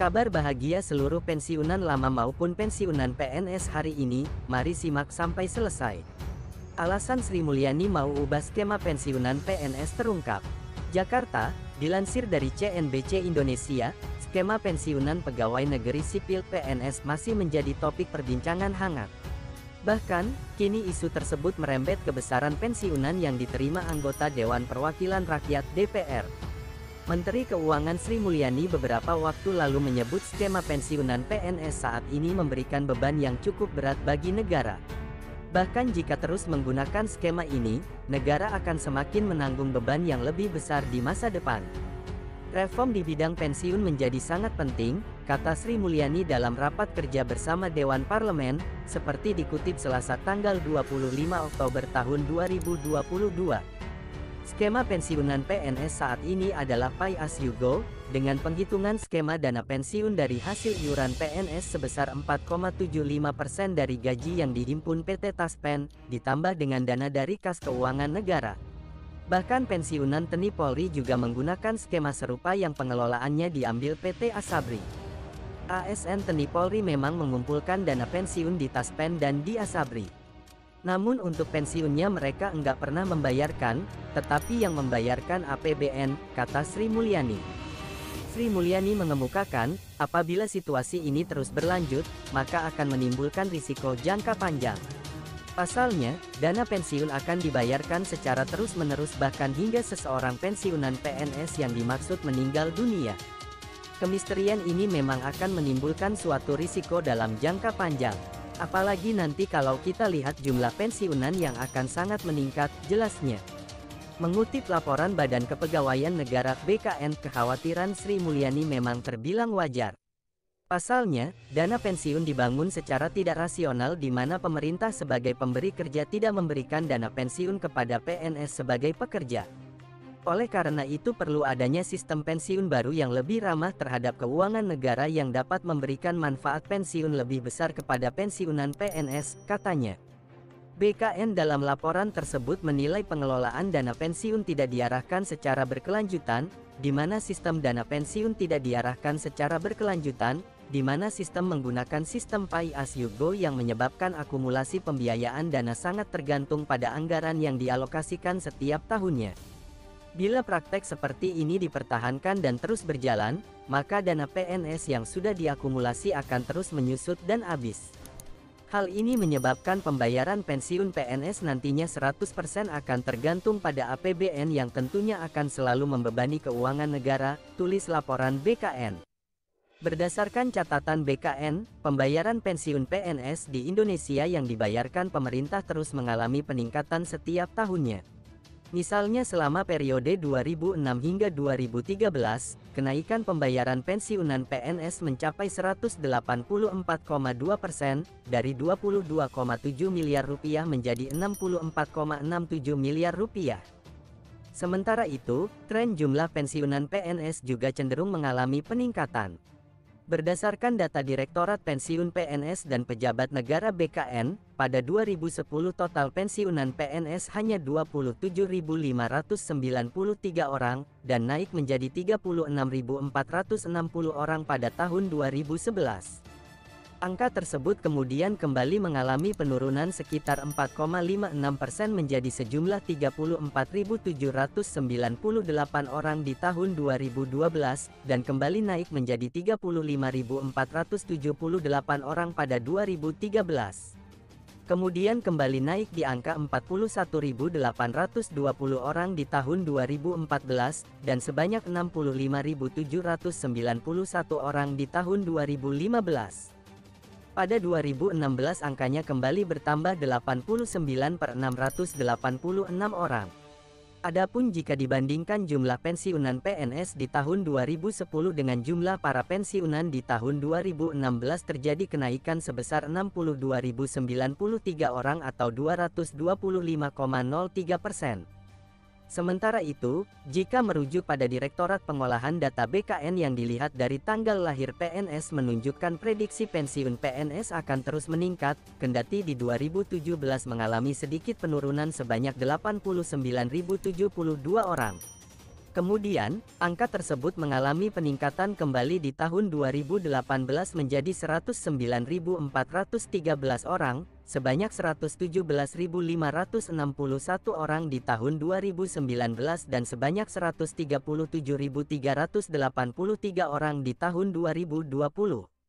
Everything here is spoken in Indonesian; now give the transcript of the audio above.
Kabar bahagia seluruh pensiunan lama maupun pensiunan PNS hari ini, mari simak sampai selesai. Alasan Sri Mulyani mau ubah skema pensiunan PNS terungkap. Jakarta, dilansir dari CNBC Indonesia, skema pensiunan pegawai negeri sipil PNS masih menjadi topik perbincangan hangat. Bahkan, kini isu tersebut merembet ke besaran pensiunan yang diterima anggota Dewan Perwakilan Rakyat (DPR). Menteri Keuangan Sri Mulyani beberapa waktu lalu menyebut skema pensiunan PNS saat ini memberikan beban yang cukup berat bagi negara. Bahkan jika terus menggunakan skema ini, negara akan semakin menanggung beban yang lebih besar di masa depan. Reform di bidang pensiun menjadi sangat penting, kata Sri Mulyani dalam rapat kerja bersama Dewan Parlemen, seperti dikutip Selasa tanggal 25 Oktober tahun 2022. Skema pensiunan PNS saat ini adalah pay as you go, dengan penghitungan skema dana pensiun dari hasil iuran PNS sebesar 4,75% dari gaji yang dihimpun PT Taspen, ditambah dengan dana dari Kas Keuangan Negara. Bahkan pensiunan TNI Polri juga menggunakan skema serupa yang pengelolaannya diambil PT Asabri. ASN TNI Polri memang mengumpulkan dana pensiun di Taspen dan di Asabri. Namun untuk pensiunnya mereka enggak pernah membayarkan, tetapi yang membayarkan APBN, kata Sri Mulyani. Sri Mulyani mengemukakan, apabila situasi ini terus berlanjut, maka akan menimbulkan risiko jangka panjang. Pasalnya, dana pensiun akan dibayarkan secara terus-menerus bahkan hingga seseorang pensiunan PNS yang dimaksud meninggal dunia. Kemisterian ini memang akan menimbulkan suatu risiko dalam jangka panjang. Apalagi nanti kalau kita lihat jumlah pensiunan yang akan sangat meningkat, jelasnya. Mengutip laporan Badan Kepegawaian Negara (BKN), kekhawatiran Sri Mulyani memang terbilang wajar. Pasalnya, dana pensiun dibangun secara tidak rasional di mana pemerintah sebagai pemberi kerja tidak memberikan dana pensiun kepada PNS sebagai pekerja. Oleh karena itu perlu adanya sistem pensiun baru yang lebih ramah terhadap keuangan negara yang dapat memberikan manfaat pensiun lebih besar kepada pensiunan PNS, katanya. BKN dalam laporan tersebut menilai pengelolaan dana pensiun tidak diarahkan secara berkelanjutan, di mana sistem dana pensiun tidak diarahkan secara berkelanjutan, di mana sistem menggunakan sistem pay as you go yang menyebabkan akumulasi pembiayaan dana sangat tergantung pada anggaran yang dialokasikan setiap tahunnya. Bila praktek seperti ini dipertahankan dan terus berjalan, maka dana PNS yang sudah diakumulasi akan terus menyusut dan habis. Hal ini menyebabkan pembayaran pensiun PNS nantinya 100% akan tergantung pada APBN yang tentunya akan selalu membebani keuangan negara, tulis laporan BKN. Berdasarkan catatan BKN, pembayaran pensiun PNS di Indonesia yang dibayarkan pemerintah terus mengalami peningkatan setiap tahunnya. Misalnya selama periode 2006 hingga 2013, kenaikan pembayaran pensiunan PNS mencapai 184,2%, dari 22,7 miliar rupiah menjadi 64,67 miliar rupiah. Sementara itu, tren jumlah pensiunan PNS juga cenderung mengalami peningkatan. Berdasarkan data Direktorat Pensiun PNS dan Pejabat Negara BKN, pada 2010 total pensiunan PNS hanya 27.593 orang, dan naik menjadi 36.460 orang pada tahun 2011. Angka tersebut kemudian kembali mengalami penurunan sekitar 4,56% menjadi sejumlah 34.798 orang di tahun 2012, dan kembali naik menjadi 35.478 orang pada 2013. Kemudian kembali naik di angka 41.820 orang di tahun 2014, dan sebanyak 65.791 orang di tahun 2015. Pada 2016 angkanya kembali bertambah 89.686 orang. Adapun jika dibandingkan jumlah pensiunan PNS di tahun 2010 dengan jumlah para pensiunan di tahun 2016 terjadi kenaikan sebesar 62.093 orang atau 225,03%. Sementara itu, jika merujuk pada Direktorat Pengolahan Data BKN yang dilihat dari tanggal lahir PNS menunjukkan prediksi pensiun PNS akan terus meningkat, kendati di 2017 mengalami sedikit penurunan sebanyak 89.072 orang. Kemudian, angka tersebut mengalami peningkatan kembali di tahun 2018 menjadi 109.413 orang, sebanyak 117.561 orang di tahun 2019 dan sebanyak 137.383 orang di tahun 2020.